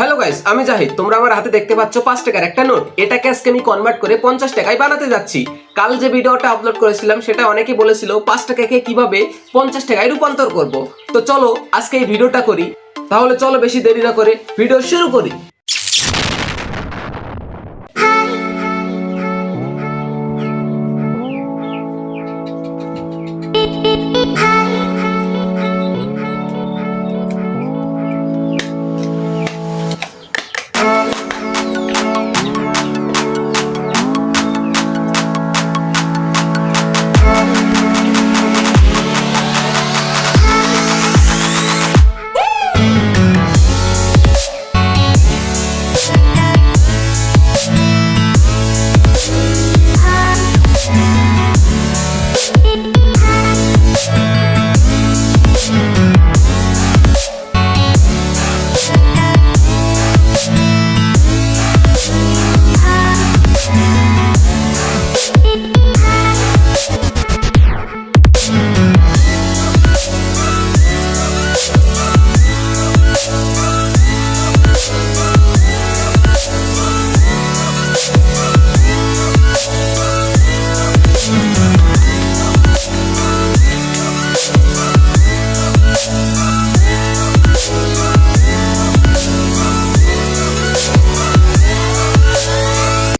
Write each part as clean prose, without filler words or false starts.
Hello guys, আমি জাহিদ। তোমরা আমার হাতে দেখতে পাচ্ছ 5 টাকার একটা নোট। এটাকে আজকে আমি কনভার্ট করে 50 টাকায় বানাতে যাচ্ছি। কাল যে ভিডিওটা আপলোড করেছিলাম সেটা অনেকেই বলেছিল 5 টাকাকে কিভাবে 50 টাকায় রূপান্তর করব। তো চলো আজকে এই ভিডিওটা করি। তাহলে চলো বেশি দেরি না করে ভিডিও শুরু করি।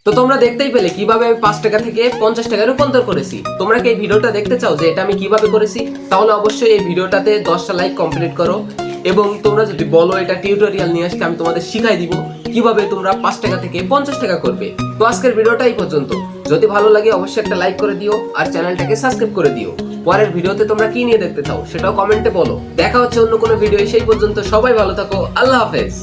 তো তোমরা দেখতেই পেলে কিভাবে আমি 5 টাকা থেকে 50 টাকায় রূপান্তর করেছি। তোমরা কি এই ভিডিওটা দেখতে চাও যে এটা আমি কিভাবে করেছি? তাহলে অবশ্যই এই ভিডিওটাতে 10টা লাইক কমপ্লিট করো এবং তোমরা যদি বলো এটা টিউটোরিয়াল নিয়ে আসতে, আমি তোমাদের শিখাই দিব কিভাবে তোমরা 5 টাকা থেকে 50 টাকা করবে। তো আজকের ভিডিওটা এই পর্যন্ত। যদি ভালো লাগে অবশ্যই একটা লাইক করে দিও আর চ্যানেলটাকে সাবস্ক্রাইব করে দিও। পরের ভিডিওতে তোমরা কি নিয়ে দেখতে চাও সেটাও কমেন্টে বলো। দেখা হচ্ছে অন্য কোনো ভিডিও। সেই পর্যন্ত সবাই ভালো থাকো। আল্লাহ হাফেজ।